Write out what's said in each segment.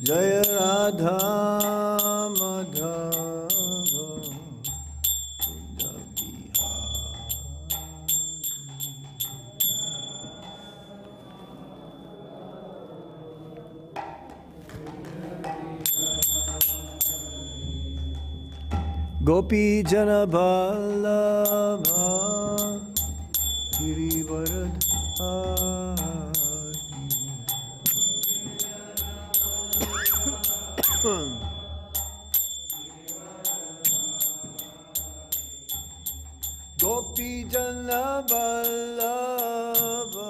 Jaya Radha Madhava Gopi Jana Vallabha Gopi Jana Vallabha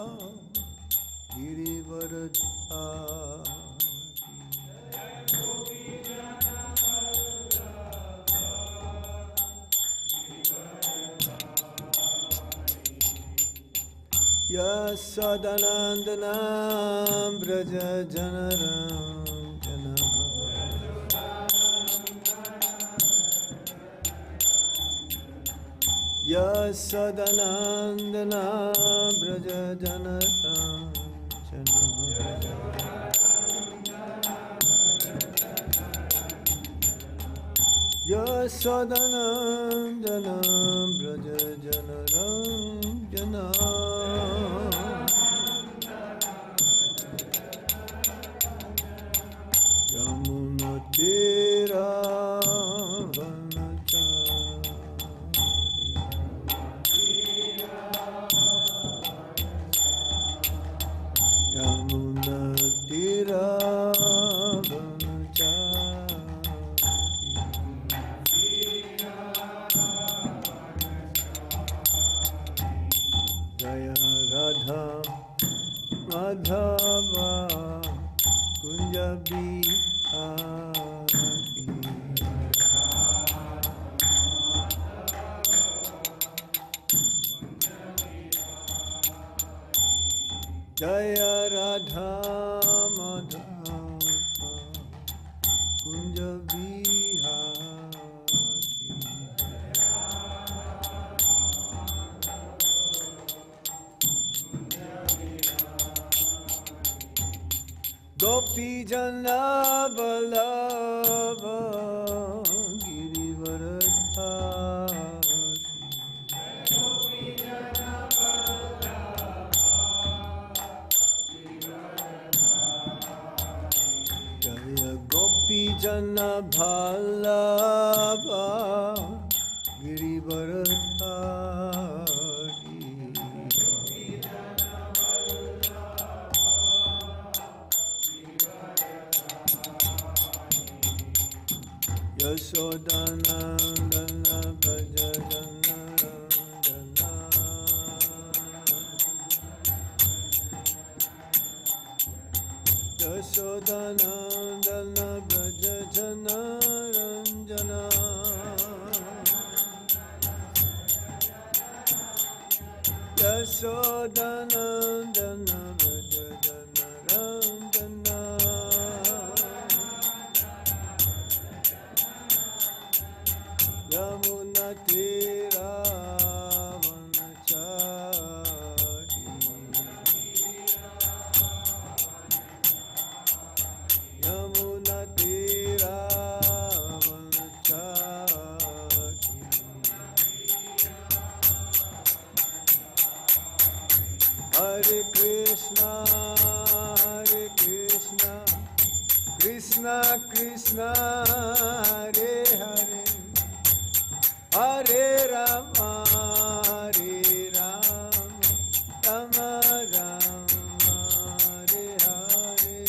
Yasodanandana Braja Janardana Yasodanandana Braja Janardana Yasodanandana Braja Janardana Jaya Radha Madhava Kunja Bihari Jaya Radha Madhava Kunja Bihari Gopi Jana Vallabha Jaya Gopi Jana Vallabha Girivaradhari Yasodanandana Braja Janardana Yasodanandana Braja Janardana Yasodanandana Braja Janardana Yamuna Tira Vanachari Yamuna Tira Vanachari Hare Krishna Krishna Krishna Hare Hare Hare Rama, Hare Rama, Rama Rama, Hare Hare.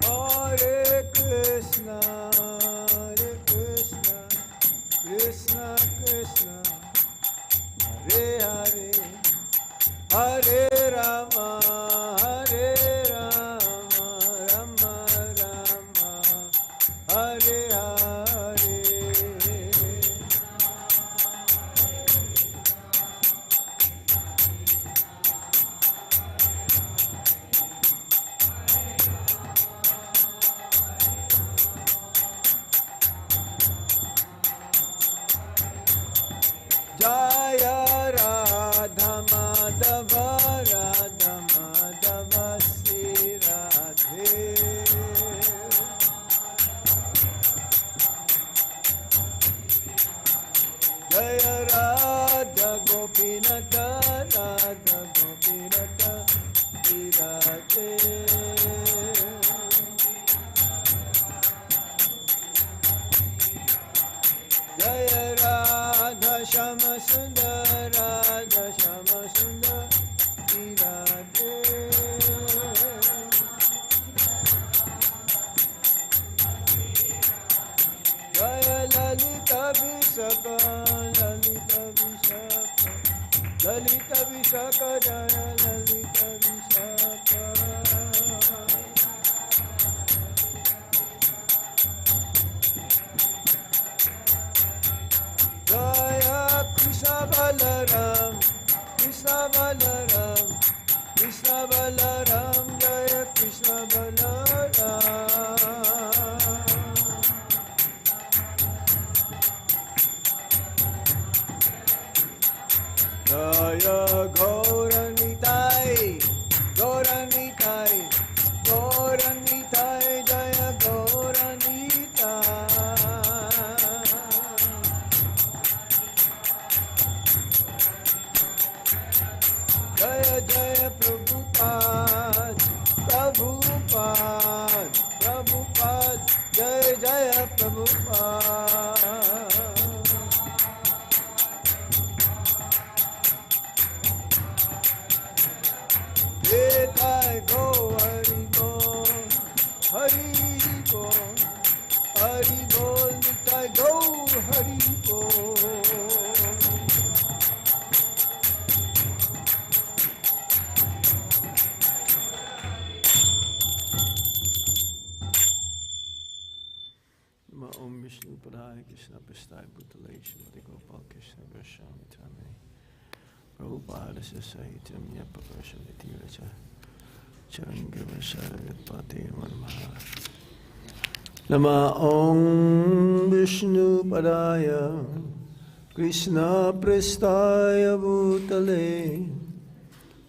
Hare Krishna, Hare Krishna, Radhe. Jaya Radha Shama Sundar, Radha Shama Sundar Radhe. Jaya Lalita Visakha, Lalita Visakha, Lalita Visakha, Jaya Lalita Visakha. Jaya Krishna Balaram, Krishna Balaram, Krishna Balaram, Jaya Krishna Balaram. Jaya Gauranitai, Gauranitai, Gauranitai, Jaya Gauranitai. Jaya Jaya Prabhupada, Prabhupada, Prabhupada, Jaya Jaya Prabhupada. Nitai go Hari Bol, Hari Bol, Hari Bol, Nitai go Hari Bol. Om Vishnu Padaya Krishna Prasthaya Bhutale Shrimati Gopal Krishna Goswami Tame Prabhupada sahitam Yapavarsham Nitiracha Changavashayat Pati Manmaha Nama Om Vishnu Padaya Krishna Prasthaya Bhutale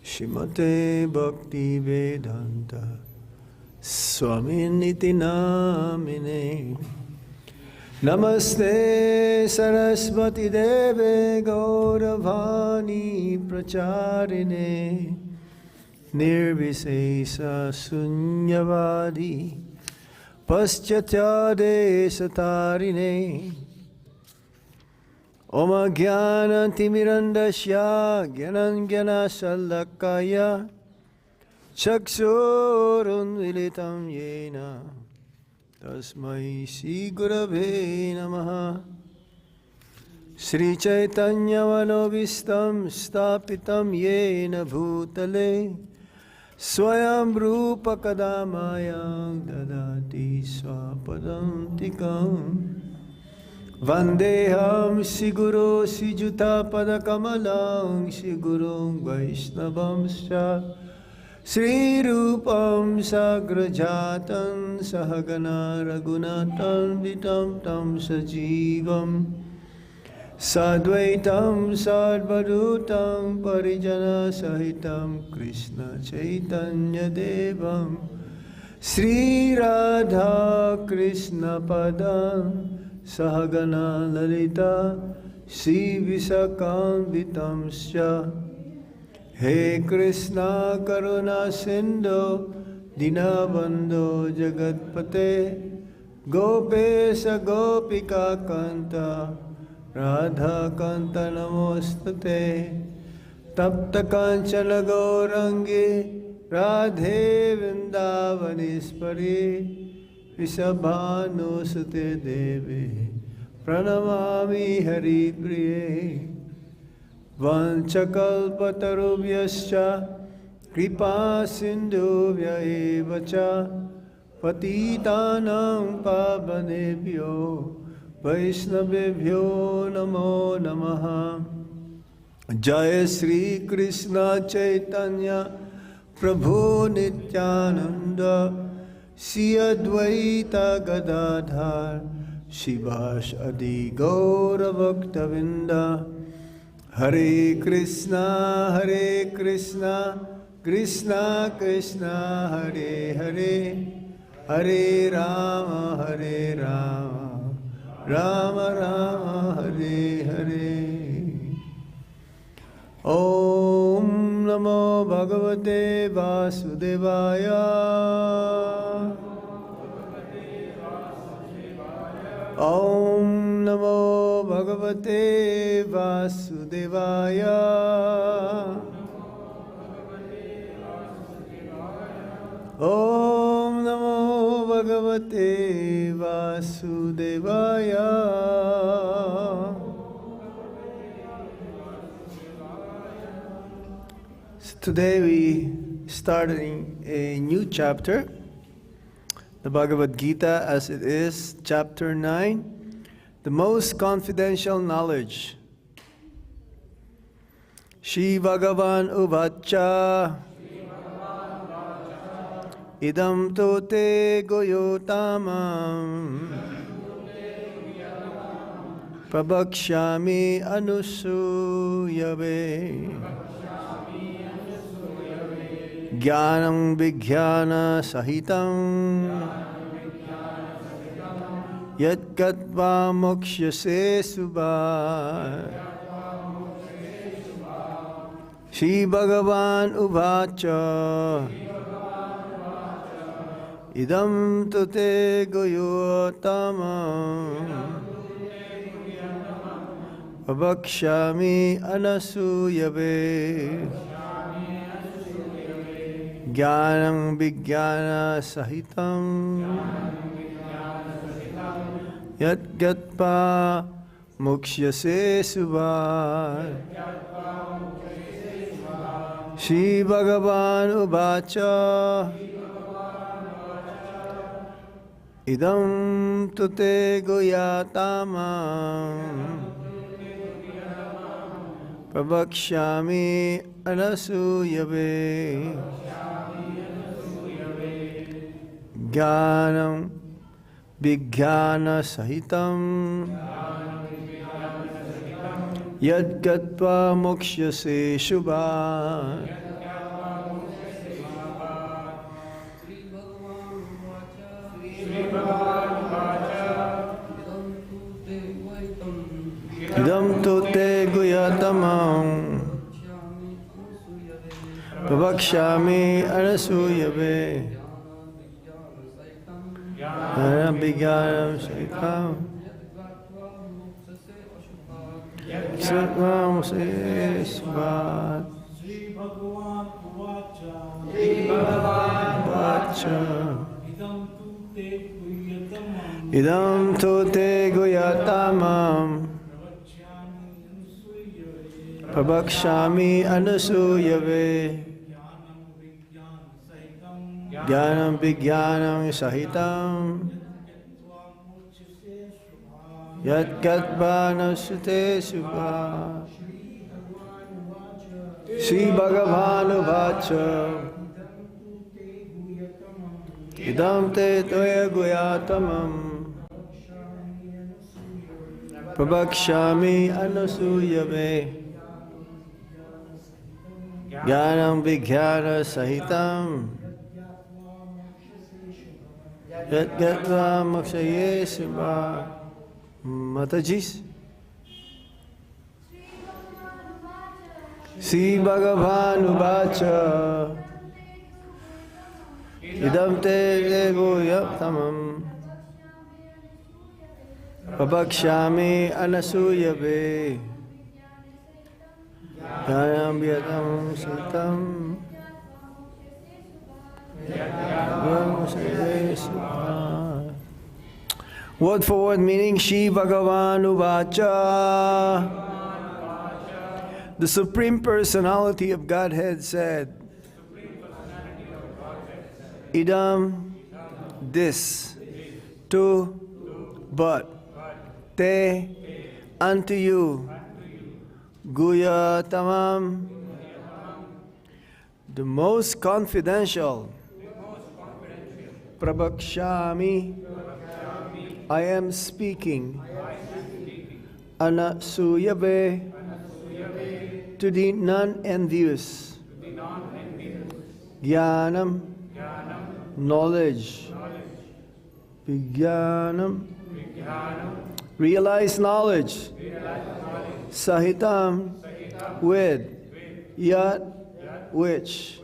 Shrimate Bhakti Vedanta Swami Niti Namine Namaste Saraswati Deve Gauravani Pracharine Nirvisesa Sunyavadi Paschatyade Satarine Oma Jnana Timirandasya Jnanan Jnana Shalakaya Chakshurun Vilitam Yena Tasmai Shri Gurave Namaha Sri Chaitanya Manovistam Stapitam Yena Bhutale Swayam Rupa Kadamayam Dadati Swapadam Tikam Vandeham Siguro Sijuta Padakamalang Sigurum Vaishnavamscha Sri Rupam Sagrajatam Sahagana Ragunatam Vitam Tam Sajivam Sadvaitam Sadvadutam Parijana-sahitam Krishna Chaitanya Devam Sri Radha Krishna Padam Sahagana Lalita Sri Visakham Vitamscha He Krishna Karuna Sindhu Dinabandhu Jagatpate Gopesa Gopika Kanta Radha Kanta Namostate Tapta Kanchana Gaurangi Radhe Vrindavanespari Visabhanusate Devi Pranamami Hari Priye Vanchakalpatarubhyascha Kripa Sindhuvya evacha Patitanam Pavanebhyo Vaishnavebhyo Namo Namaha Jaya Sri Krishna Chaitanya Prabhu Nityananda Sri Advaita Gadadhar Shivash Adi Gaura Bhaktavinda Hare Krishna Krishna Krishna Hare Hare Hare Rama Rama Rama Hare Hare Om Namo Bhagavate Vasudevaya. Om Namo Bhagavate Vasudevaya. Om Namo Bhagavate Vasudevaya. So today we starting a new chapter, the Bhagavad Gita as it is, chapter 9, the most confidential knowledge. śrī-bhagavān uvāca idaṁ tu te guhya-tamam pravakṣyāmi anasūyave jñānam vijñāna-sahitaṁ yat-gātvā mokṣyase śubhāt śrī-bhagavān uvāca idaṁ tu te guhya-tamam pravakṣyāmi anasūyave jñānam vijñāna-sahitaṁ yat-gātvā mokṣyase śubhāt śrī-bhagavān uvāca idaṁ tu te guhya-tamam pravakṣyāmi anasūyave jñānam vijñāna-sahitam yat-gātvā mokṣyase śubhāt. Idaṁ tu te guhya-tamam pravakṣyāmi anasūyave jñānam vijñāna-sahitam śubhāt. Idaṁ tu te guhya-tamam pravakṣyāmi anasūyave jñānam vijñāna-sahitam yat-gātvā nasute śubhāt. śrī-bhagavān uvāca idaṁ te tvaya guhya-tamam pravakṣyāmi anasūyave jñānam vijñāna-sahitam yat-gātvā mokṣyase śubhāt. Matajis. śrī-bhagavān uvāca idaṁ te guhya-tamam pravakṣyāmi anasūyave jñānam vijñāna-sahitam mokṣyase śubhāt. Word for word meaning, śrī-bhagavān uvāca. The Supreme Personality of Godhead said, idam, this, tu, but, te, unto you, guhya-tamam, the most confidential, pravakṣyāmi, I am speaking, anasūyave, to the non-envious, jñānam, knowledge, vijñānam, realized knowledge, sahitam, with, yat, which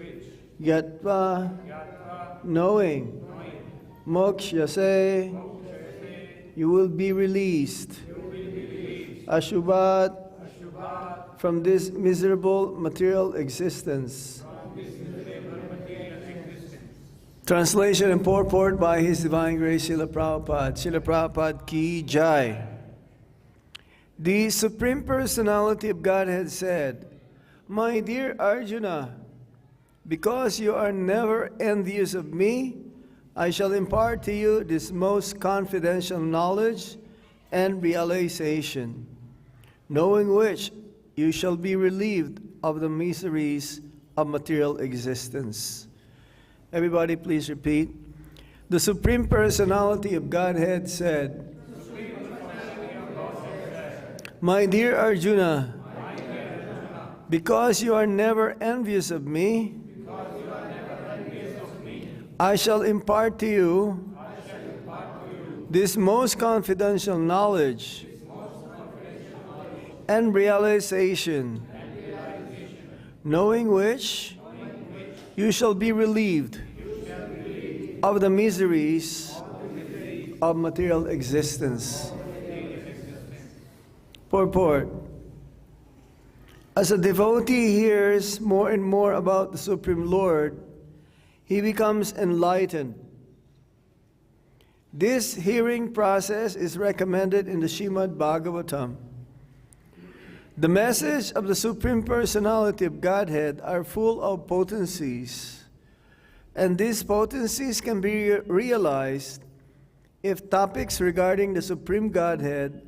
jñātvā, knowing, mokṣyase, you will be released, aśubhāt, from this miserable material existence. Translation and purport by His Divine Grace Srila Prabhupada. Srila Prabhupada ki jai. The Supreme Personality of Godhead said, "My dear Arjuna, because you are never envious of me, I shall impart to you this most confidential knowledge and realization, knowing which you shall be relieved of the miseries of material existence." Everybody please repeat. The Supreme Personality of Godhead said, "My dear Arjuna, because you are never envious of me, I shall impart to you this most confidential knowledge and realization, knowing which you shall be relieved of the miseries of material existence." Purport. As a devotee hears more and more about the Supreme Lord, he becomes enlightened. This hearing process is recommended in the śrī-bhagavān. The message of the Supreme Personality of Godhead are full of potencies, and these potencies can be realized if topics regarding the Supreme Godhead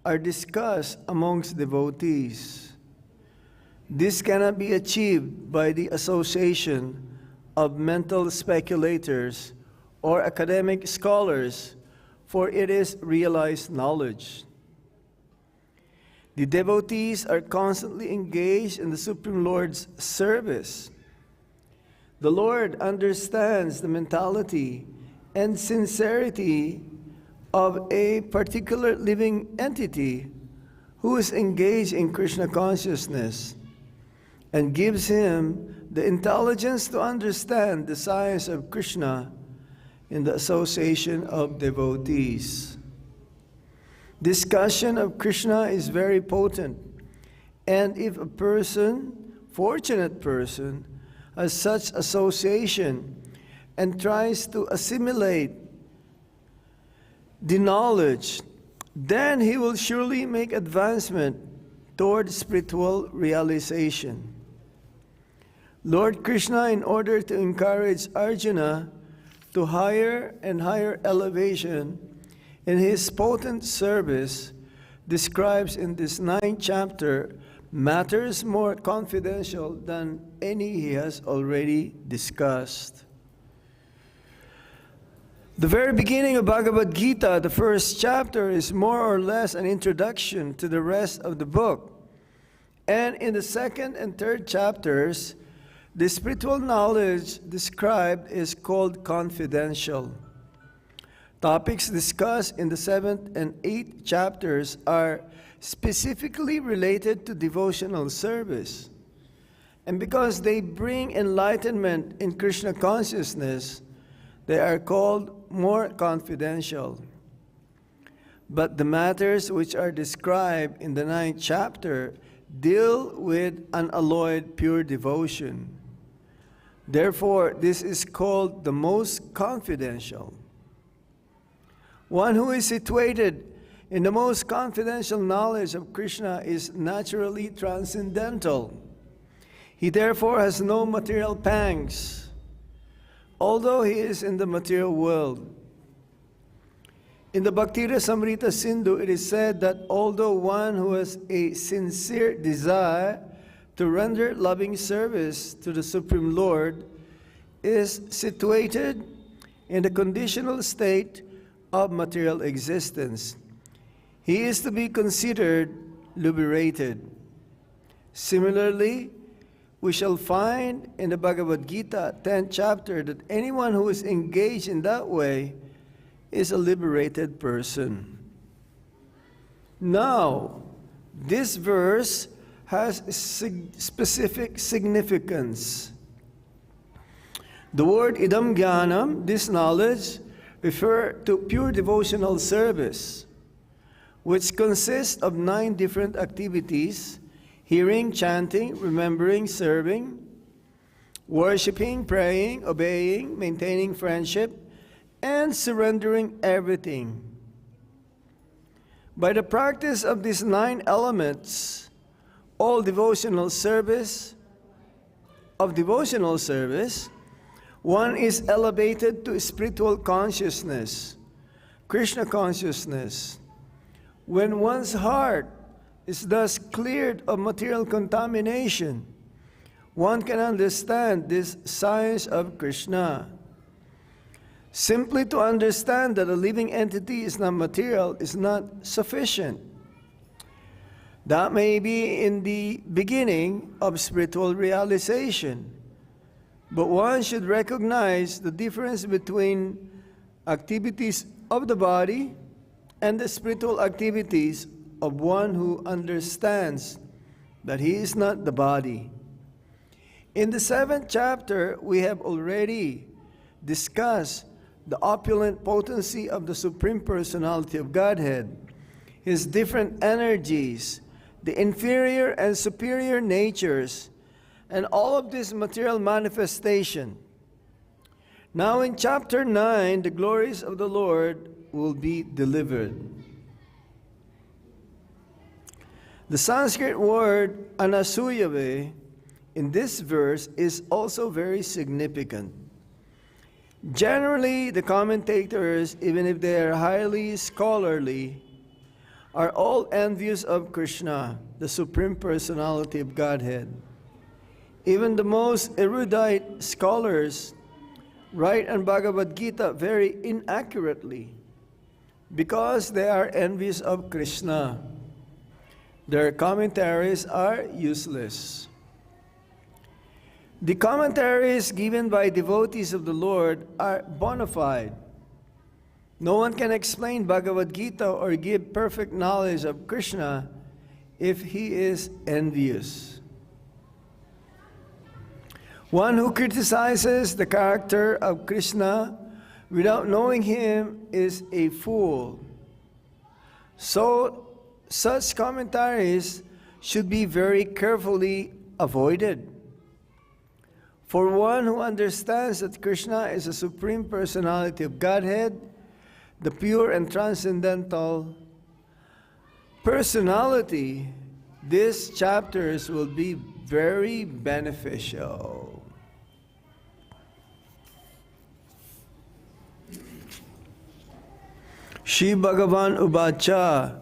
are discussed amongst devotees. This cannot be achieved by the association of mental speculators or academic scholars, for it is realized knowledge. The devotees are constantly engaged in the Supreme Lord's service. The Lord understands the mentality and sincerity of a particular living entity who is engaged in Krishna consciousness and gives him the intelligence to understand the science of Krishna in the association of devotees. Discussion of Krishna is very potent, and if a person, fortunate person, has such association and tries to assimilate the knowledge, then he will surely make advancement toward spiritual realization. Lord Krishna, in order to encourage Arjuna to higher and higher elevation in his potent service, describes in this 9th chapter matters more confidential than any he has already discussed. The very beginning of Bhagavad Gita, the 1st chapter, is more or less an introduction to the rest of the book. And in the 2nd and 3rd chapters, the spiritual knowledge described is called confidential. Topics discussed in the 7th and 8th chapters are specifically related to devotional service. And because they bring enlightenment in Krishna consciousness, they are called more confidential. But the matters which are described in the 9th chapter deal with unalloyed pure devotion. Therefore, this is called the most confidential. One who is situated in the most confidential knowledge of Krishna is naturally transcendental. He therefore has no material pangs, although he is in the material world. In the Bhakti Rasamrita Sindhu, it is said that although one who has a sincere desire to render loving service to the Supreme Lord is situated in the conditional state of material existence, he is to be considered liberated. Similarly, we shall find in the Bhagavad Gita, 10th chapter, that anyone who is engaged in that way is a liberated person. Now, this verse has specific significance. The word idam jñānam, this knowledge, refer to pure devotional service, which consists of 9 different activities: hearing, chanting, remembering, serving, worshipping, praying, obeying, maintaining friendship, and surrendering everything. By the practice of these 9 elements, all devotional service, one is elevated to spiritual consciousness, Krishna consciousness. When one's heart is thus cleared of material contamination, one can understand this science of Krishna. Simply to understand that a living entity is not material is not sufficient. That may be in the beginning of spiritual realization, but one should recognize the difference between activities of the body and the spiritual activities of one who understands that he is not the body. In the 7th chapter, we have already discussed the opulent potency of the Supreme Personality of Godhead, his different energies, the inferior and superior natures, and all of this material manifestation. Now in chapter 9, the glories of the Lord will be delivered. The Sanskrit word anasūyave in this verse is also very significant. Generally, the commentators, even if they are highly scholarly, are all envious of Krishna, the Supreme Personality of Godhead. Even the most erudite scholars write on Bhagavad Gita very inaccurately because they are envious of Krishna. Their commentaries are useless. The commentaries given by devotees of the Lord are bona fide. No one can explain Bhagavad Gita or give perfect knowledge of Krishna if he is envious. One who criticizes the character of Krishna without knowing him is a fool. So, such commentaries should be very carefully avoided. For one who understands that Krishna is a Supreme Personality of Godhead, the pure and transcendental personality, these chapters will be very beneficial. śrī-bhagavān uvāca,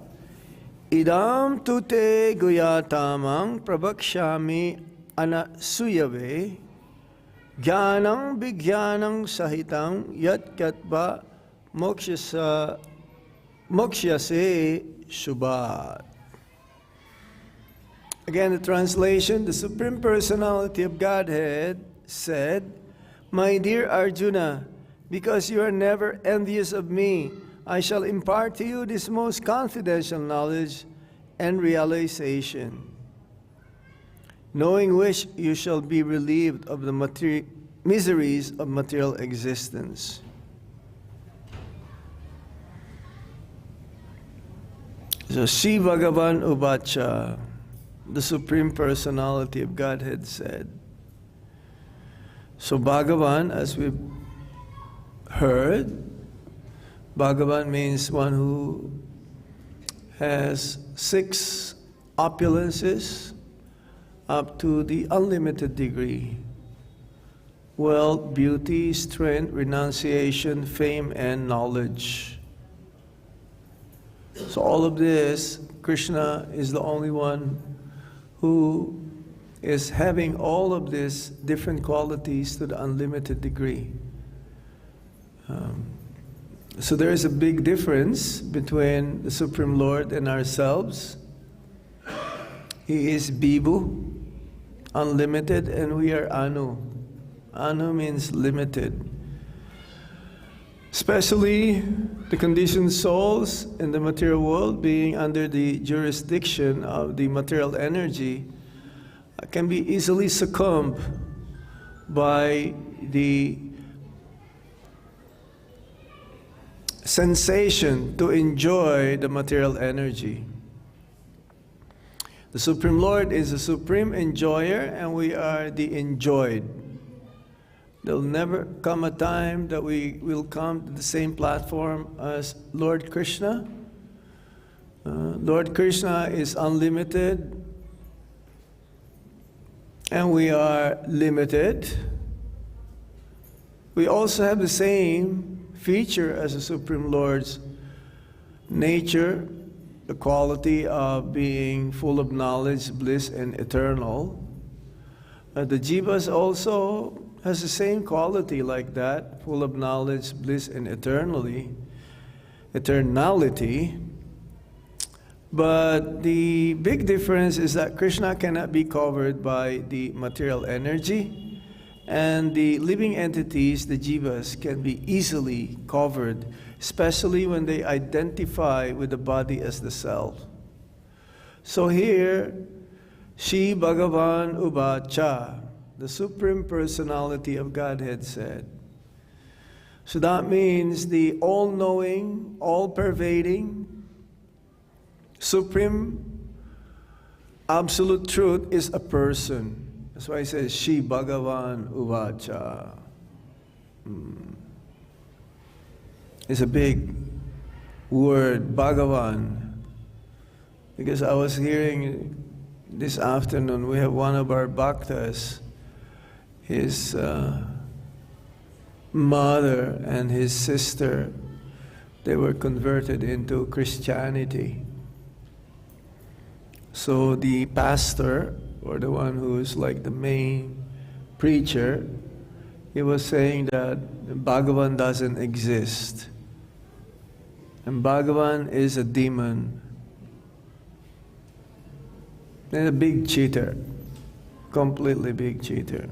idaṁ tu te guhya-tamaṁ pravakṣyāmi anasūyave, jñānam vijñāna-sahitaṁ yat-jñātvā mokṣyase śubhāt. Again, the translation: the Supreme Personality of Godhead said, "My dear Arjuna, because you are never envious of me, I shall impart to you this most confidential knowledge and realization, knowing which you shall be relieved of the miseries of material existence." So, śrī-bhagavān uvāca, the Supreme Personality of Godhead said. So Bhagavan, as we've heard, Bhagavan means one who has 6 opulences up to the unlimited degree: wealth, beauty, strength, renunciation, fame, and knowledge. So all of this, Krishna is the only one who is having all of these different qualities to the unlimited degree. So there is a big difference between the Supreme Lord and ourselves. He is Bibhu, unlimited, and we are Anu. Anu means limited. Especially the conditioned souls in the material world, being under the jurisdiction of the material energy, can be easily succumbed by the sensation to enjoy the material energy. The Supreme Lord is the supreme enjoyer, and we are the enjoyed. There'll never come a time that we will come to the same platform as Lord Krishna. Lord Krishna is unlimited, and we are limited. We also have the same feature as the Supreme Lord's nature, the quality of being full of knowledge, bliss, and eternal. The jivas also has the same quality like that, full of knowledge, bliss, and eternality. But the big difference is that Krishna cannot be covered by the material energy, and the living entities, the jivas, can be easily covered, especially when they identify with the body as the self. So here, śrī-bhagavān uvāca, the Supreme Personality of Godhead said. So that means the all-knowing, all-pervading, supreme, absolute truth is a person. That's why it says śrī-bhagavān uvāca. It's a big word, Bhagavan. Because I was hearing this afternoon, we have one of our bhaktas, his mother and his sister, they were converted into Christianity. So the pastor, or the one who is like the main preacher, he was saying that Bhagavan doesn't exist. And Bhagavan is a demon. And a big cheater. Completely big cheater.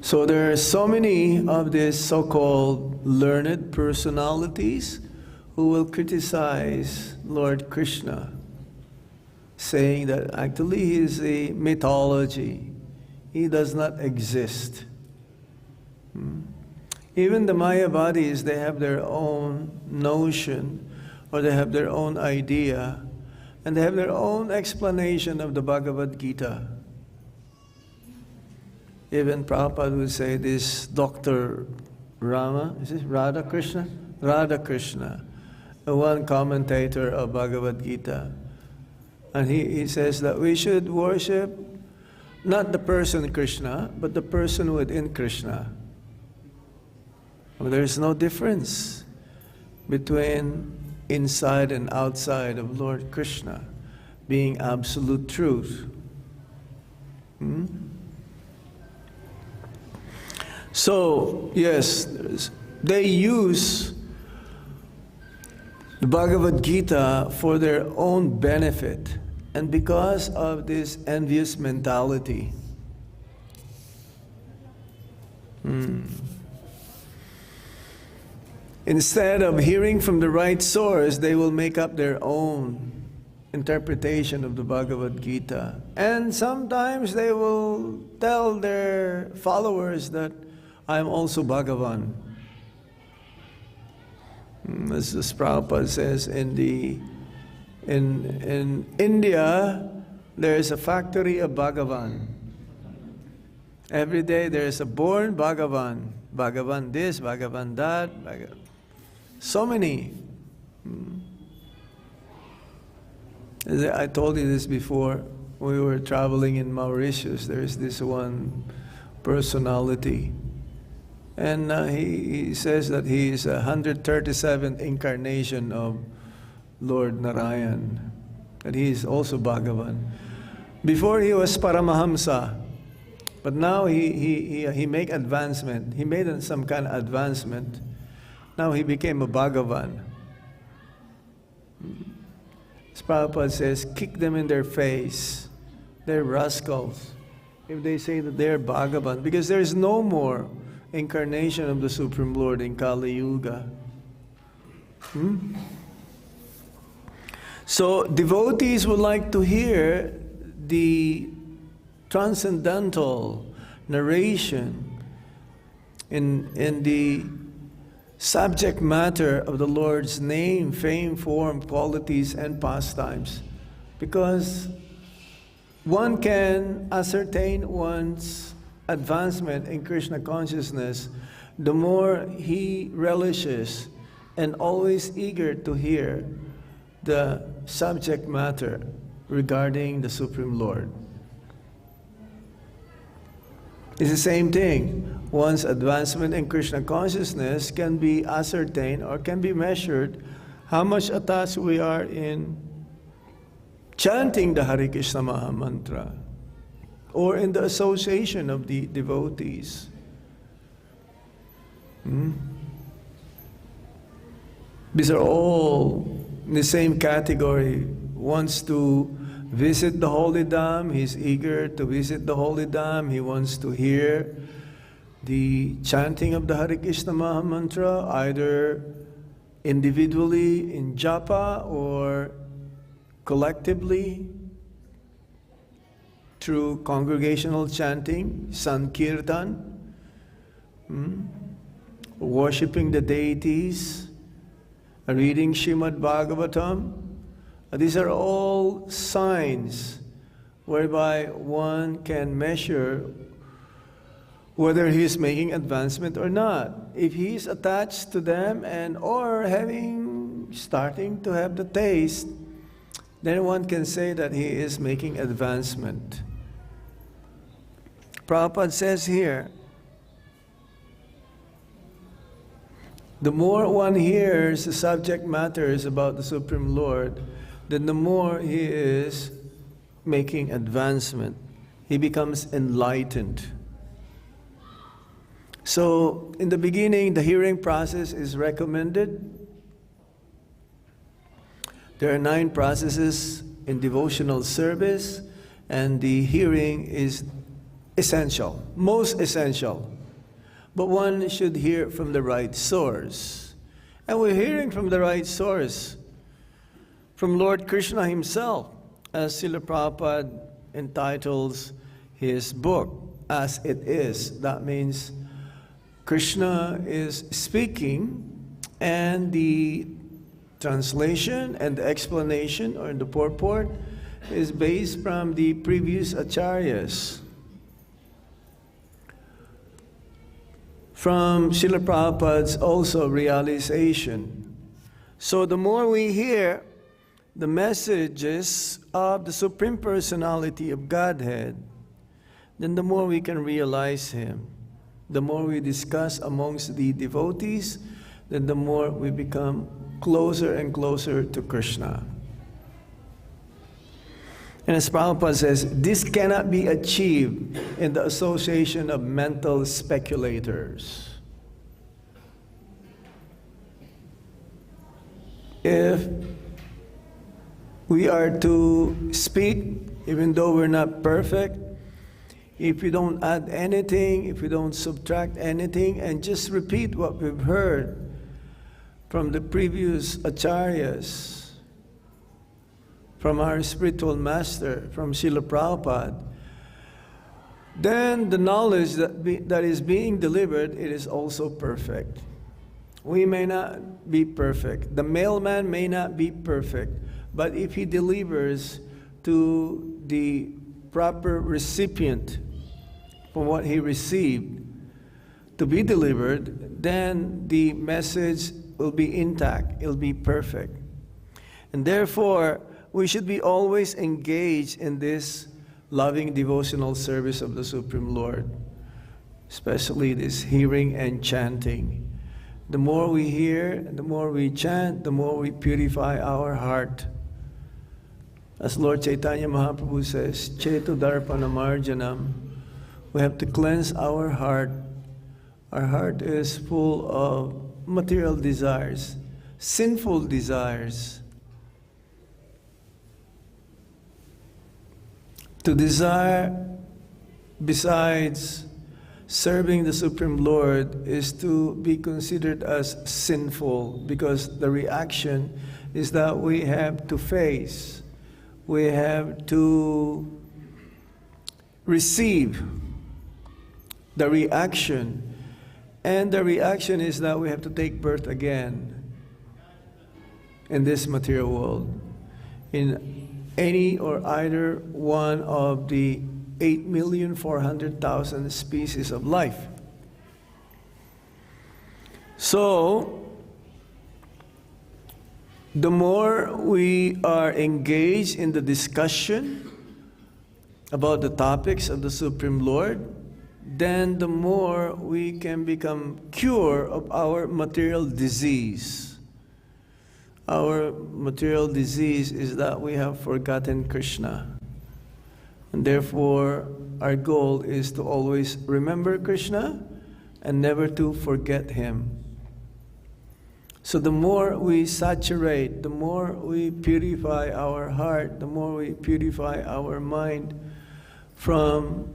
So there are so many of these so-called learned personalities who will criticize Lord Krishna, saying that actually he is a mythology. He does not exist. Even the Mayavadis, they have their own notion, or they have their own idea, and they have their own explanation of the Bhagavad Gita. Even Prabhupada would say this Dr. Rama, is this Radha Krishna? Radha Krishna, the one commentator of Bhagavad Gita. And he says that we should worship not the person Krishna, but the person within Krishna. Well, there is no difference between inside and outside of Lord Krishna being absolute truth. So, yes, they use the Bhagavad Gita for their own benefit, and because of this envious mentality. Instead of hearing from the right source, they will make up their own interpretation of the Bhagavad Gita. And sometimes they will tell their followers that I'm also Bhagavan. As the Prabhupada says, in India, there is a factory of Bhagavan. Every day there is a born Bhagavan. Bhagavan this, Bhagavan that, so many. I told you this before. We were traveling in Mauritius. There is this one personality. And he says that he is a 137th incarnation of Lord Narayan. That he is also Bhagavan. Before he was Paramahamsa. But now he made advancement. He made some kind of advancement. Now he became a Bhagavan. As Prabhupada says, kick them in their face. They're rascals. If they say that they're Bhagavan. Because there is no more incarnation of the Supreme Lord in Kali Yuga. So devotees would like to hear the transcendental narration in the subject matter of the Lord's name, fame, form, qualities, and pastimes. Because one can ascertain one's advancement in Krishna consciousness the more he relishes and always eager to hear the subject matter regarding the Supreme Lord. It's the same thing. One's advancement in Krishna consciousness can be ascertained or can be measured how much attached we are in chanting the Hare Krishna Maha Mantra or in the association of the devotees. These are all in the same category. Wants to visit the holy Dham, he's eager to visit the holy Dham, he wants to hear the chanting of the Hare Krishna Maha Mantra, either individually in japa or collectively through congregational chanting, sankirtan, worshipping the deities, reading śrī-bhagavān. These are all signs whereby one can measure whether he is making advancement or not. If he is attached to them and or starting to have the taste, then one can say that he is making advancement. Prabhupada says here, the more one hears the subject matters about the Supreme Lord, then the more he is making advancement. He becomes enlightened. So, in the beginning, the hearing process is recommended. There are 9 processes in devotional service, and the hearing is essential, most essential. But one should hear from the right source. And we're hearing from the right source, from Lord Krishna himself, as Srila Prabhupada entitles his book, As It Is. That means Krishna is speaking, and the translation and the explanation or the purport is based from the previous acharyas. From Srila Prabhupada's also realization. So the more we hear the messages of the Supreme Personality of Godhead, then the more we can realize Him. The more we discuss amongst the devotees, then the more we become closer and closer to Krishna. And as Prabhupada says, this cannot be achieved in the association of mental speculators. If we are to speak, even though we're not perfect, if we don't add anything, if we don't subtract anything, and just repeat what we've heard from the previous acharyas, from our spiritual master, from Srila Prabhupada, then the knowledge that is being delivered, it is also perfect. We may not be perfect. The mailman may not be perfect, but if he delivers to the proper recipient from what he received to be delivered, then the message will be intact, it'll be perfect. And therefore, we should be always engaged in this loving devotional service of the Supreme Lord, especially this hearing and chanting. The more we hear, the more we chant, the more we purify our heart. As Lord Chaitanya Mahaprabhu says, Chetu Darpanam Arjanam, we have to cleanse our heart. Our heart is full of material desires, sinful desires. To desire, besides serving the Supreme Lord is to be considered as sinful, because the reaction is that we have to face, we have to receive the reaction, and the reaction is that we have to take birth again in this material world, in any or either one of the 8,400,000 species of life. So, the more we are engaged in the discussion about the topics of the Supreme Lord, then the more we can become cure of our material disease. Our material disease is that we have forgotten Krishna. And therefore, our goal is to always remember Krishna and never to forget Him. So the more we saturate, the more we purify our heart, the more we purify our mind from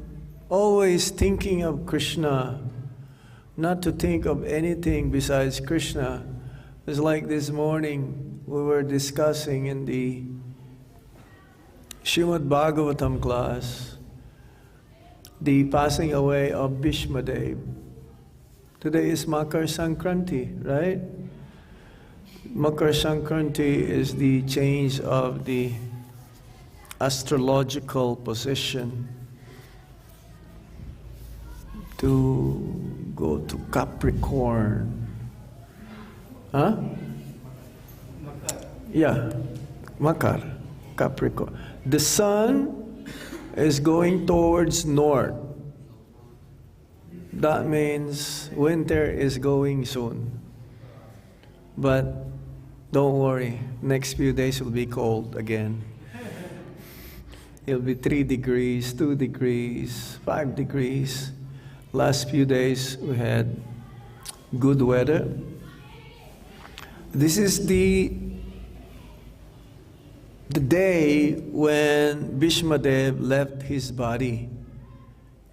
always thinking of Krishna, not to think of anything besides Krishna. It's like this morning we were discussing in the śrī-bhagavān class the passing away of Bhishmadev. Today is Makar Sankranti, right? Makar Sankranti is the change of the astrological position to go to Capricorn. Huh? Yeah, Makar, Capricorn. The sun is going towards north. That means winter is going soon. But don't worry, next few days will be cold again. It'll be 3 degrees, 2 degrees, 5 degrees. Last few days we had good weather. This is the day when Bhishmadev left his body.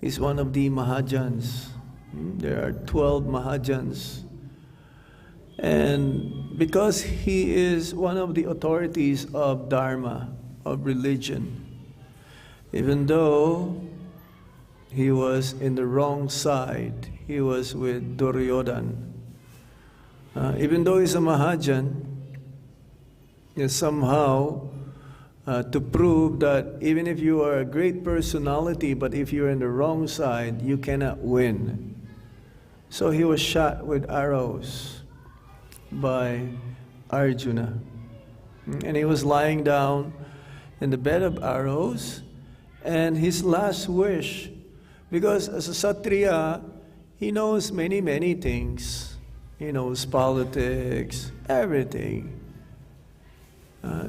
He's one of the Mahajans. There are 12 Mahajans. And because he is one of the authorities of Dharma, of religion, even though he was in the wrong side, he was with Duryodhana. Even though he's a Mahajan, somehow to prove that even if you are a great personality, but if you're in the wrong side, you cannot win. So he was shot with arrows by Arjuna. And he was lying down in the bed of arrows, and his last wish, because as a Satriya, he knows many, many things. He knows politics, everything.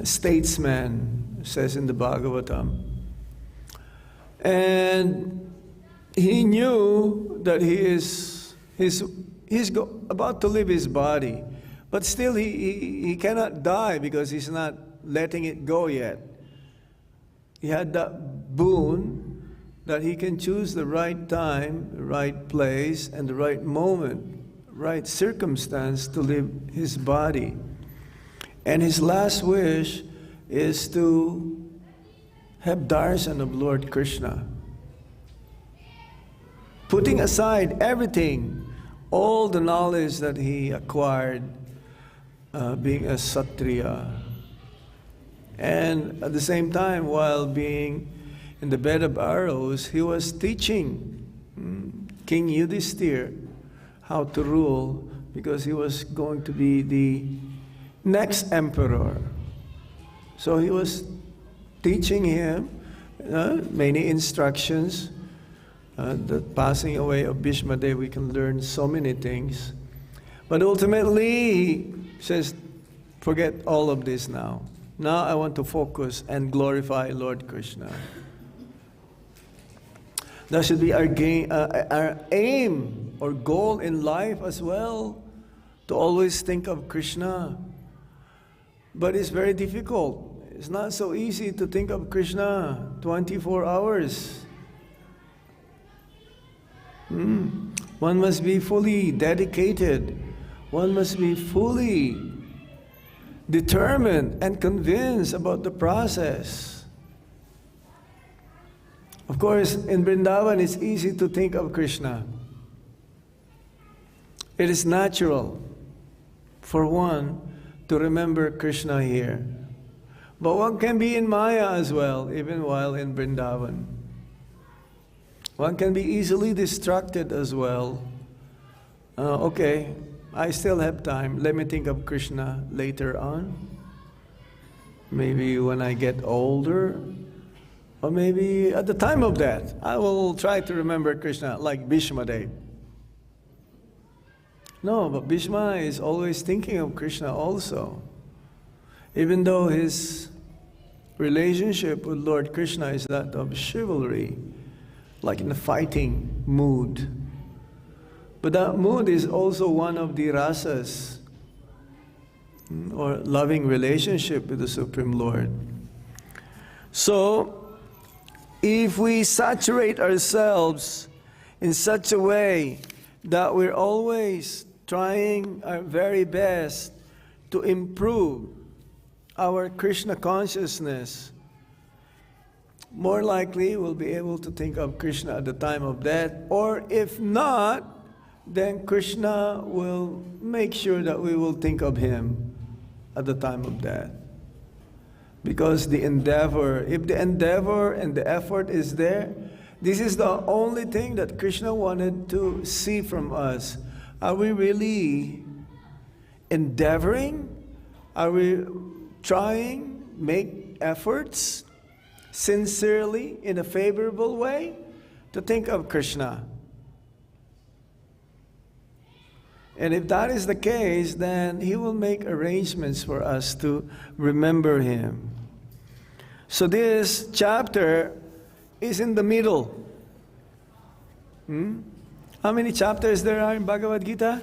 Statesman, says in the Bhagavatam. And he knew that he's about to leave his body, but still he cannot die because he's not letting it go yet. He had that boon that he can choose the right time, the right place, and the right moment, right circumstance to leave his body. And his last wish is to have darshan of Lord Krishna. Putting aside everything, all the knowledge that he acquired being a Satriya. And at the same time, while being in the bed of arrows, he was teaching King Yudhishthira how to rule, because he was going to be the next emperor. So he was teaching him many instructions. The passing away of Bhishmadev, we can learn so many things. But ultimately, he says, forget all of this now. Now I want to focus and glorify Lord Krishna. That should be our aim or goal in life as well, to always think of Krishna. But it's very difficult. It's not so easy to think of Krishna 24 hours. One must be fully dedicated. One must be fully determined and convinced about the process. Of course, in Vrindavan, it's easy to think of Krishna. It is natural for one to remember Krishna here. But one can be in Maya as well, even while in Vrindavan. One can be easily distracted as well. Okay, I still have time. Let me think of Krishna later on. Maybe when I get older, or maybe at the time of death, I will try to remember Krishna, like Bhishma Dev. No, but Bhishma is always thinking of Krishna also. Even though his relationship with Lord Krishna is that of chivalry, like in a fighting mood. But that mood is also one of the rasas, or loving relationship with the Supreme Lord. So, if we saturate ourselves in such a way that we're always trying our very best to improve our Krishna consciousness, more likely we'll be able to think of Krishna at the time of death, or if not, then Krishna will make sure that we will think of him at the time of death. Because the endeavor, if the endeavor and the effort is there, this is the only thing that Krishna wanted to see from us. Are we really endeavoring? Are we trying, make efforts sincerely in a favorable way to think of Krishna? And if that is the case, then he will make arrangements for us to remember him. So this chapter is in the middle. How many chapters there are in Bhagavad Gita?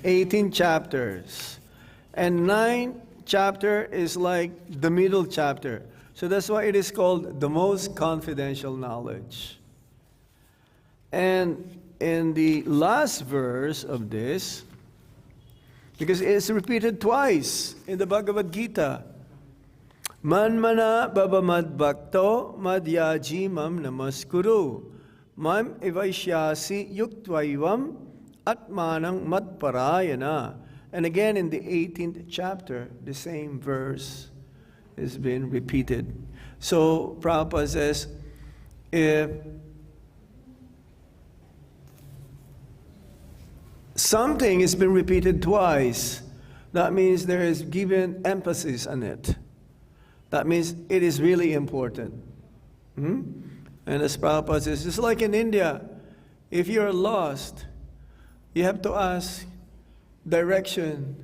18 chapters. And 9 chapter is like the middle chapter. So that's why it is called the most confidential knowledge. And in the last verse of this, because it's repeated twice in the Bhagavad Gita, Manmana babamad bhakto madhyaji mam namaskuru mam evaishyasi yuktvaivam atmanang matparayana. And again in the 18th chapter, the same verse is being repeated. So Prabhupada says, if something has been repeated twice, that means there is given emphasis on it. That means it is really important. And as Prabhupada says, it's like in India, if you're lost, you have to ask direction,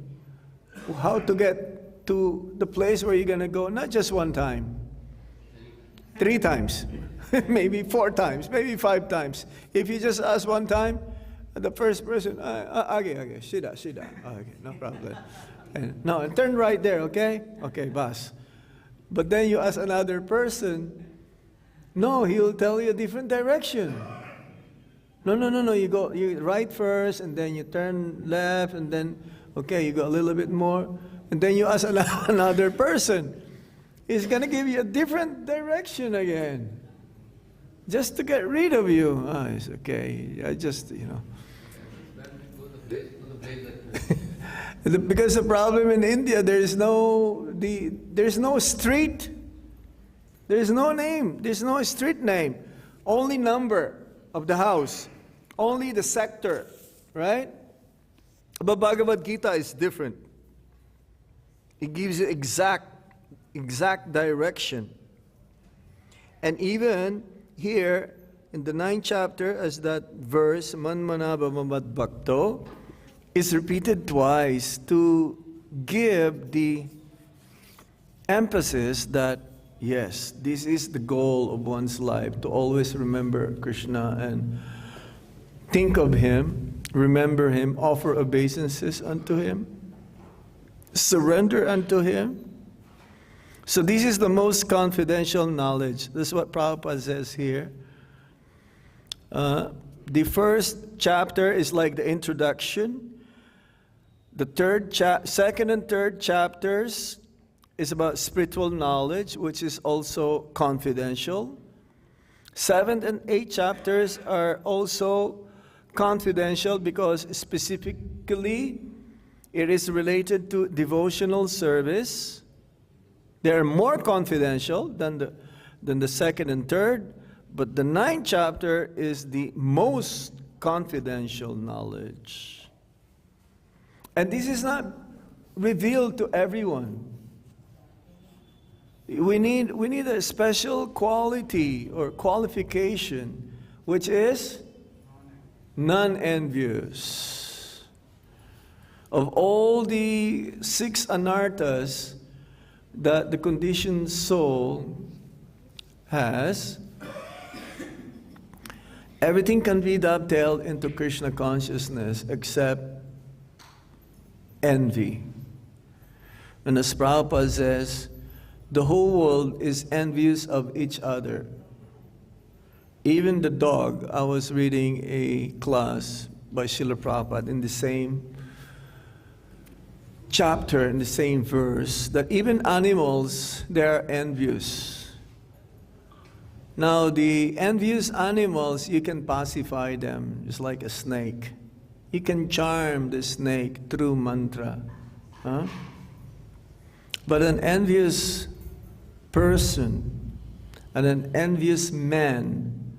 how to get to the place where you're going to go, not just one time, 3 times, maybe 4 times, maybe 5 times. If you just ask one time, the first person, okay, shida. Okay, no problem. No, turn right there, okay? Okay, boss. But then you ask another person, no, he'll tell you a different direction. No, you go right first, and then you turn left, and then, okay, you go a little bit more, and then you ask another person. He's going to give you a different direction again, just to get rid of you. It's okay, I just, Because the problem in India, there's no street, there's no name, there's no street name, only number of the house, only the sector, right? But Bhagavad Gita is different. It gives you exact direction. And even here in the 9th chapter, as that verse, Manmana bhavamad bhakto, is repeated twice to give the emphasis that, yes, this is the goal of one's life, to always remember Krishna and think of him, remember him, offer obeisances unto him, surrender unto him. So this is the most confidential knowledge. This is what Prabhupada says here. The first chapter is like the introduction. The second and third chapters is about spiritual knowledge, which is also confidential. 7th and 8th chapters are also confidential because specifically it is related to devotional service. They are more confidential than the second and third, but the 9th chapter is the most confidential knowledge. And this is not revealed to everyone. We need a special quality or qualification, which is nonenvious. Of all the 6 anarthas that the conditioned soul has, everything can be dovetailed into Krishna consciousness except envy. And as Prabhupada says, the whole world is envious of each other. Even the dog. I was reading a class by Srila Prabhupada in the same chapter, in the same verse, that even animals, they are envious. Now, the envious animals, you can pacify them, just like a snake. You can charm the snake through mantra. Huh? But an envious person and an envious man,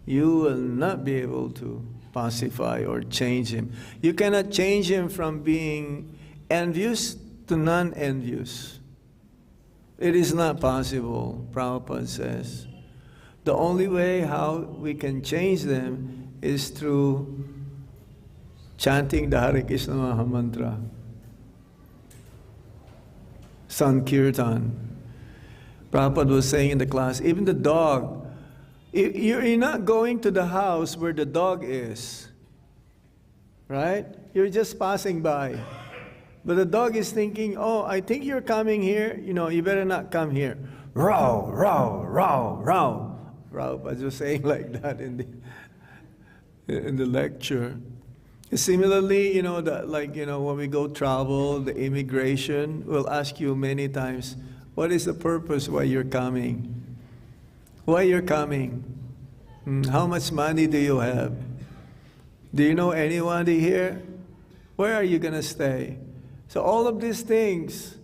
you will not be able to pacify or change him. You cannot change him from being envious to non-envious. It is not possible, Prabhupada says. The only way how we can change them is through chanting the Hare Krishna Maha Mantra, Sankirtan. Prabhupada was saying in the class, even the dog, you're not going to the house where the dog is, right? You're just passing by. But the dog is thinking, oh, I think you're coming here, you better not come here. Row, row, row, row. Prabhupada was saying like that in the lecture. Similarly, when we go travel, the immigration will ask you many times, what is the purpose why you're coming? Why you're coming? How much money do you have? Do you know anybody here? Where are you going to stay? So all of these things,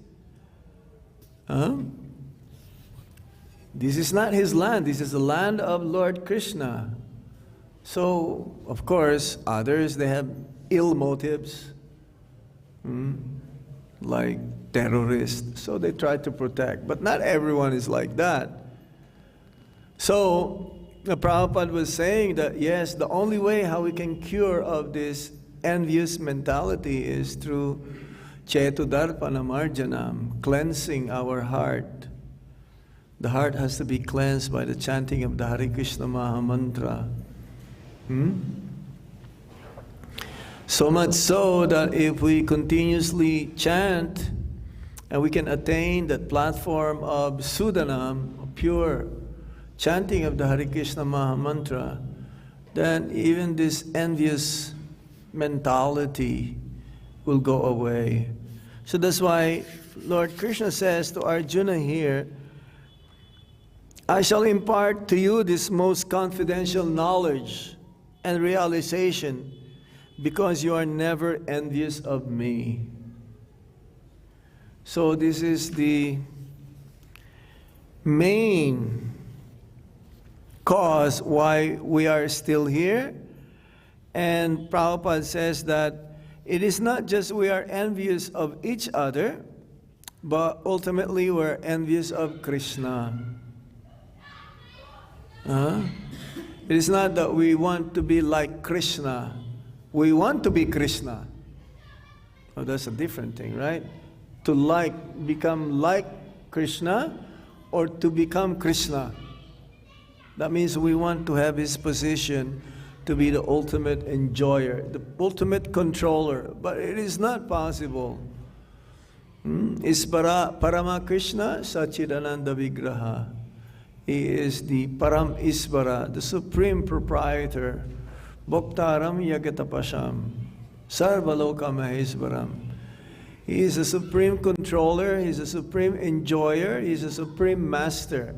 this is not his land. This is the land of Lord Krishna. So, of course, others, they have ill motives, like terrorists. So they try to protect. But not everyone is like that. So, the Prabhupada was saying that, yes, the only way how we can cure of this envious mentality is through Chetudarpanamarjanam, cleansing our heart. The heart has to be cleansed by the chanting of the Hare Krishna Maha Mantra. So much so that if we continuously chant and we can attain that platform of Sudanam, pure chanting of the Hare Krishna Maha Mantra, then even this envious mentality will go away. So that's why Lord Krishna says to Arjuna here, I shall impart to you this most confidential knowledge and realization because you are never envious of me. So this is the main cause why we are still here. And Prabhupada says that it is not just we are envious of each other, but ultimately we're envious of Krishna. It is not that we want to be like Krishna. We want to be Krishna. Oh, that's a different thing, right? To become like Krishna or to become Krishna. That means we want to have his position to be the ultimate enjoyer, the ultimate controller. But it is not possible. Ispara Parama Krishna Sachidananda Vigraha. He is the Param Isvara, the supreme proprietor, bhoktaram yagatapasham, sarvaloka maheswaram. He is a supreme controller, He is a supreme enjoyer, He is a supreme master.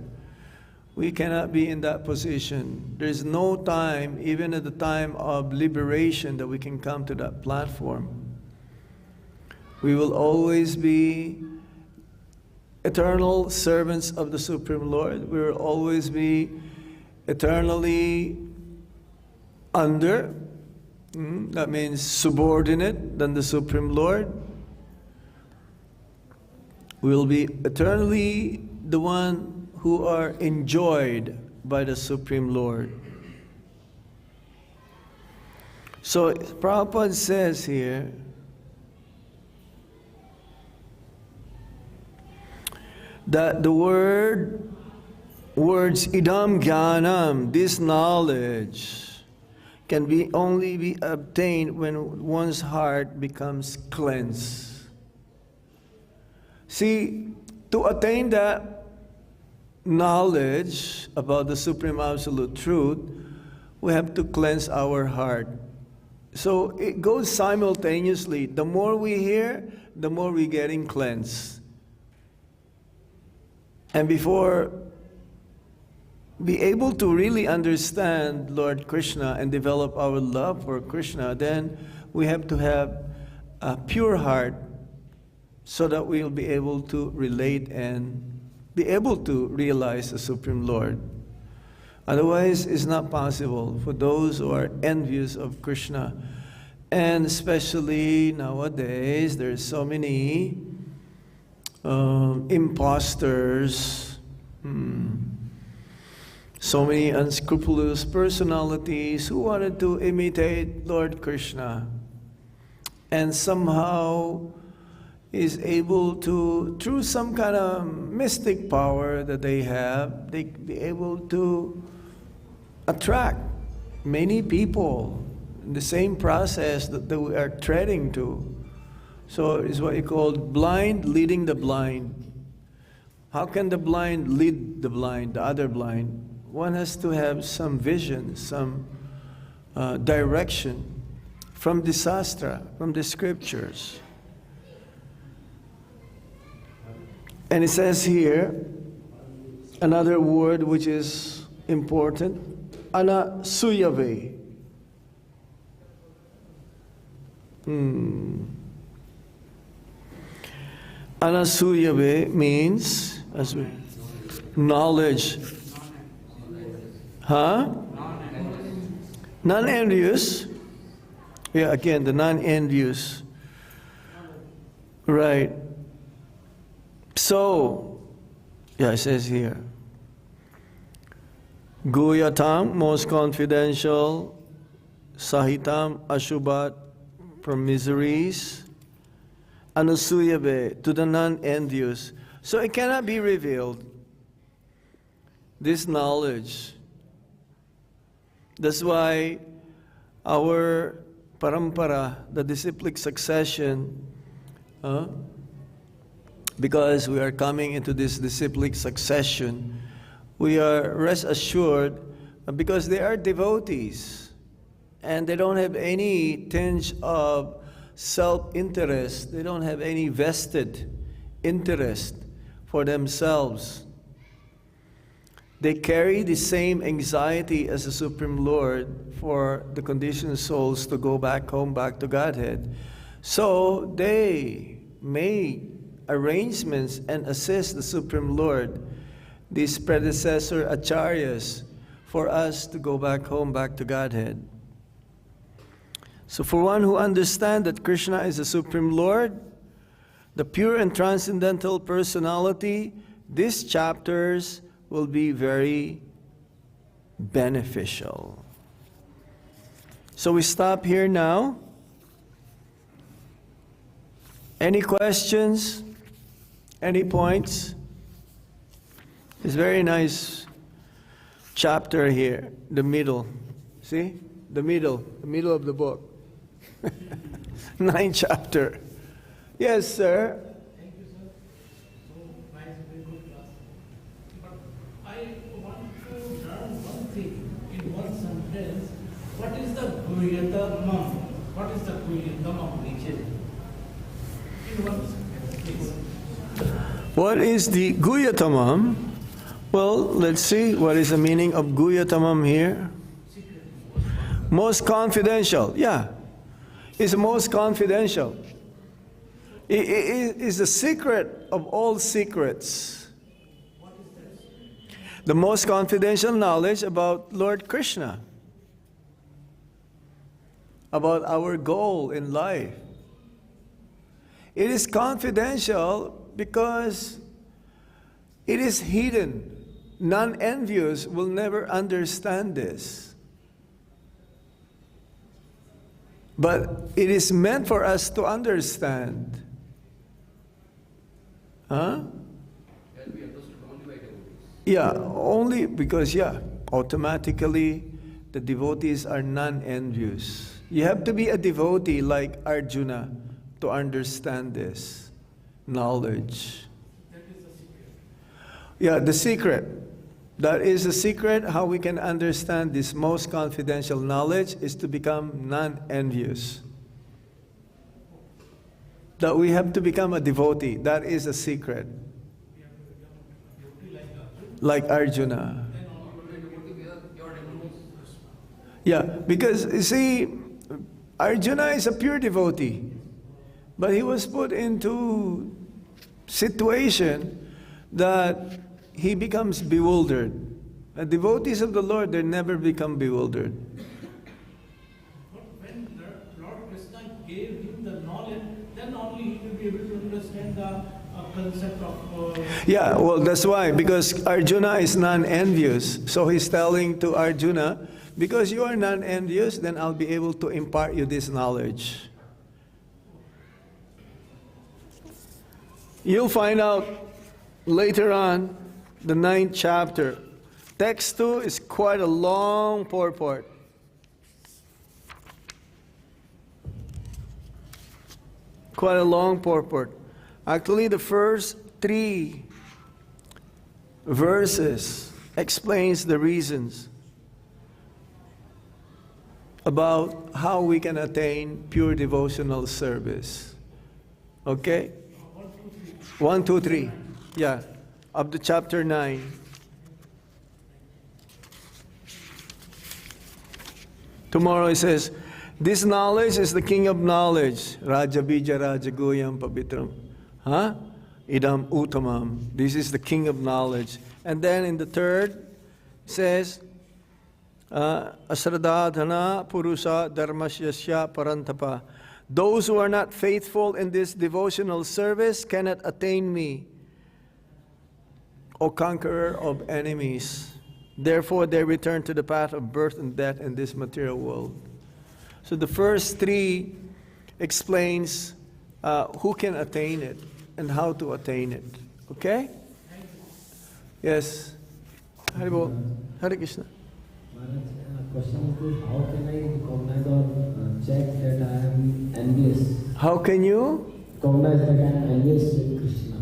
We cannot be in that position. There is no time, even at the time of liberation, that we can come to that platform. We will always be eternal servants of the Supreme Lord. We will always be eternally under, that means subordinate than the Supreme Lord. We will be eternally the one who are enjoyed by the Supreme Lord. So Prabhupada says here, that the words idam jñānam, this knowledge, can only be obtained when one's heart becomes cleansed. See, to attain that knowledge about the Supreme Absolute Truth, we have to cleanse our heart. So it goes simultaneously. The more we hear, the more we're getting cleansed. And before be able to really understand Lord Krishna and develop our love for Krishna, then we have to have a pure heart so that we'll be able to relate and be able to realize the Supreme Lord. Otherwise, it's not possible for those who are envious of Krishna. And especially nowadays, there's so many imposters, so many unscrupulous personalities who wanted to imitate Lord Krishna and somehow is able to, through some kind of mystic power that they have, they be able to attract many people in the same process that we are treading to. So it's what you call blind leading the blind. How can the blind lead the blind, the other blind? One has to have some vision, some direction from the Shastra, from the scriptures. And it says here, another word which is important, anasūyave. Anasūyave means knowledge. Huh? Non-envious. Yeah, again, the non-envious. Right. So, yeah, it says here, guhya-tamaṁ, most confidential, sahitam, aśubhāt, from miseries, anasūyave, to the non-envious. So it cannot be revealed, this knowledge. That's why our parampara, the disciplic succession, because we are coming into this disciplic succession, we are rest assured because they are devotees and they don't have any tinge of self-interest. They don't have any vested interest for themselves. They carry the same anxiety as the Supreme Lord for the conditioned souls to go back home, back to Godhead. So they make arrangements and assist the Supreme Lord, these predecessor acharyas, for us to go back home, back to Godhead. So for one who understands that Krishna is the Supreme Lord, the pure and transcendental personality, these chapters will be very beneficial. So we stop here now. Any questions? Any points? It's very nice chapter here, the middle. See? The middle of the book. 9th chapter. Yes, sir. Thank you, sir. So nice, very good class. But I want to learn one thing in one sentence. What is the guhya-tamam. What is the guhya-tamam region? In one sentence, please. What is the guhya-tamam? Well, let's see. What is the meaning of guhya-tamam here? Most confidential. Yeah. It's most confidential. It is the secret of all secrets. The most confidential knowledge about Lord Krishna, about our goal in life. It is confidential because it is hidden. Non-envious will never understand this. But it is meant for us to understand. Huh? Yeah, only because, automatically the devotees are non-envious. You have to be a devotee like Arjuna to understand this knowledge. That is the secret. Yeah, the secret. That is the secret. How we can understand this most confidential knowledge is to become non-envious. That we have to become a devotee. That is a secret. We have to become a devotee Like Arjuna. Then only Yeah, because you see, Arjuna is a pure devotee. But he was put into situation that he becomes bewildered. The devotees of the Lord, they never become bewildered. But when Lord Krishna gave him the knowledge, then only he will be able to understand the concept of. Yeah, well, that's why, because Arjuna is non-envious. So he's telling to Arjuna, because you are non-envious, then I'll be able to impart you this knowledge. You'll find out later on, the 9th chapter. Text 2 is quite a long purport. Quite a long purport. Actually, the first 3 verses explains the reasons about how we can attain pure devotional service. Okay? 1, 2, 3. Yeah. Of the chapter 9. Tomorrow it says, this knowledge is the king of knowledge. Raja bija raja guyam pavitram. Huh? Idam uttamam. This is the king of knowledge. And then in the 3rd, it says, asradadhana purusa dharmasyasya parantapa. Those who are not faithful in this devotional service cannot attain me, O conqueror of enemies. Therefore they return to the path of birth and death in this material world. So the first 3 explains who can attain it and how to attain it. Okay? Yes. Haribol. Hare Krishna. Maharaj, question is this, how can I recognize or check that I am envious? How can you? Recognize that I am envious with Krishna.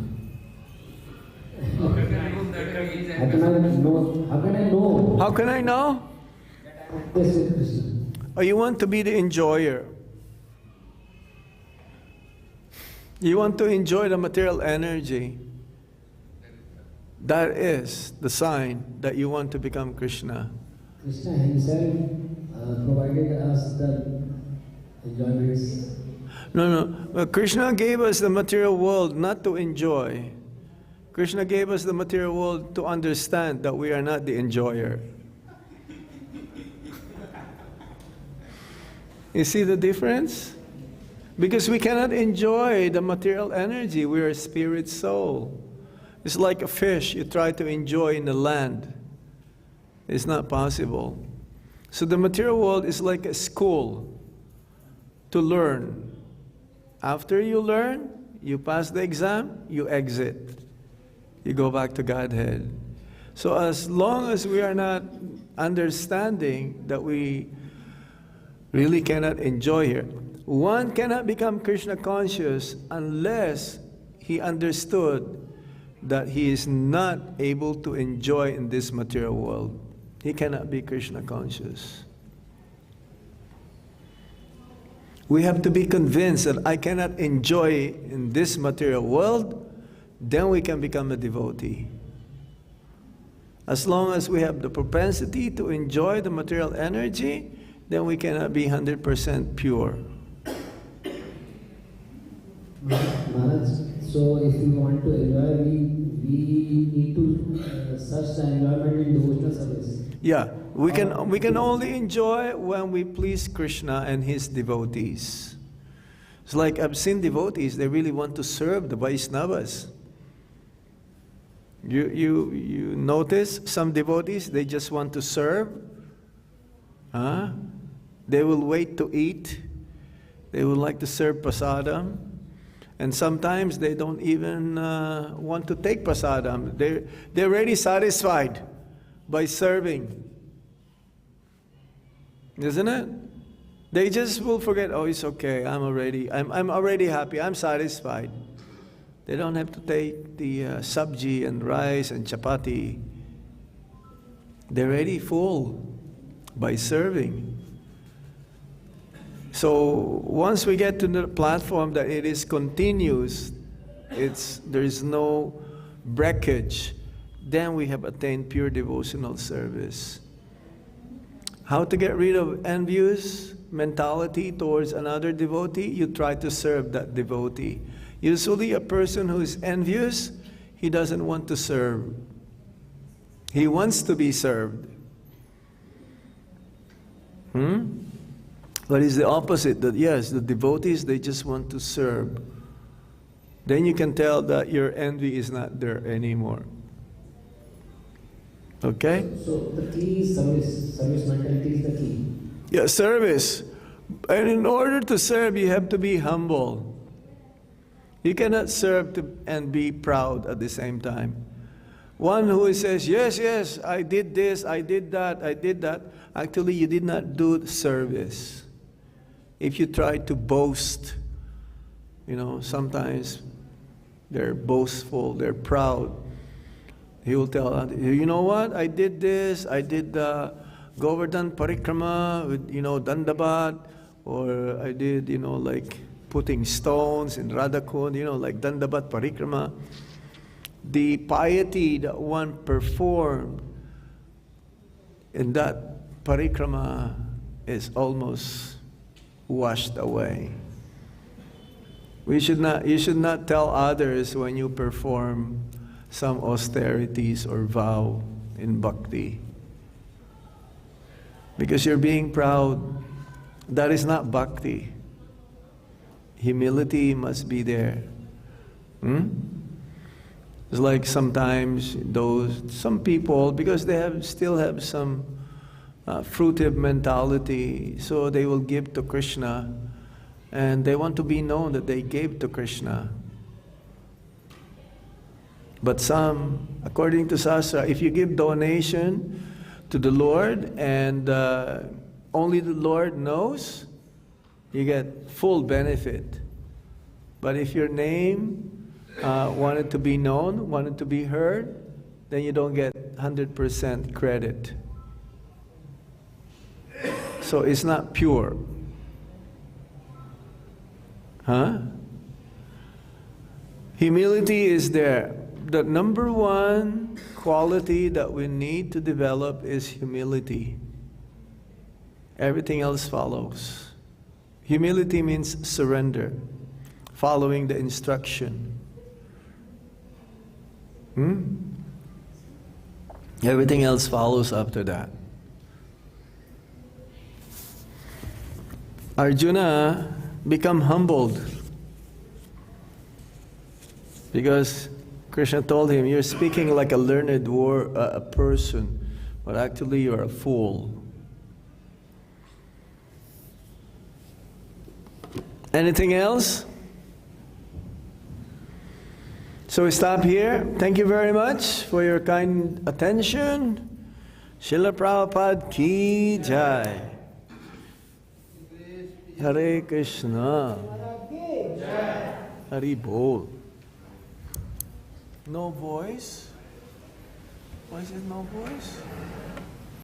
How can I know? How can I know? How can I know? That I am envious with Krishna. Oh, you want to be the enjoyer. You want to enjoy the material energy. That is the sign that you want to become Krishna. Krishna himself provided us the enjoyments. No. Well, Krishna gave us the material world not to enjoy. Krishna gave us the material world to understand that we are not the enjoyer. You see the difference? Because we cannot enjoy the material energy. We are a spirit soul. It's like a fish you try to enjoy in the land. It's not possible. So the material world is like a school to learn. After you learn, you pass the exam, you exit. You go back to Godhead. So as long as we are not understanding that we really cannot enjoy here, one cannot become Krishna conscious unless he understood that he is not able to enjoy in this material world. He cannot be Krishna conscious. We have to be convinced that I cannot enjoy in this material world, then we can become a devotee. As long as we have the propensity to enjoy the material energy, then we cannot be 100% pure. Maharaj, so if we want to enjoy, we need to search the enjoyment in devotional service. Yeah, we can only enjoy when we please Krishna and his devotees. It's like I've seen devotees, they really want to serve the Vaishnavas. You notice some devotees, they just want to serve. They will wait to eat. They would like to serve prasadam. And sometimes they don't even want to take prasadam. They're already satisfied by serving. Isn't it? They just will forget, oh, it's okay, I'm already happy, I'm satisfied. They don't have to take the sabji and rice and chapati. They're already full by serving. So once we get to the platform that it is continuous, there is no breakage, then we have attained pure devotional service. How to get rid of envious mentality towards another devotee? You try to serve that devotee. Usually a person who is envious, he doesn't want to serve. He wants to be served. But it's the opposite, that yes, the devotees, they just want to serve. Then you can tell that your envy is not there anymore. Okay? So the key is service. Service mentality is the key. Yeah, service. And in order to serve, you have to be humble. You cannot serve and be proud at the same time. One who says, yes, yes, I did this, I did that, I did that. Actually, you did not do service. If you try to boast, sometimes they're boastful, they're proud. He will tell, you know what, I did this, I did the Govardhan Parikrama with, Dandabat, or I did, like putting stones in Radhakund, like Dandabat Parikrama. The piety that one performed in that parikrama is almost washed away. You should not tell others when you perform some austerities or vow in bhakti, because you're being proud. That is not bhakti. Humility must be there. It's like sometimes some people, because they still have some fruitive mentality, so they will give to Krishna, and they want to be known that they gave to Krishna. But some, according to Shastra, if you give donation to the Lord and only the Lord knows, you get full benefit. But if your name wanted to be known, wanted to be heard, then you don't get 100% credit. So it's not pure. Humility is there. The number one quality that we need to develop is humility. Everything else follows. Humility means surrender, following the instruction. Everything else follows after that. Arjuna become humbled because Krishna told him, you're speaking like a learned a person, but actually you're a fool. Anything else? So we stop here. Thank you very much for your kind attention. Srila Prabhupada ki jai. Hare Krishna. Hari Bol. No voice? Why is it no voice?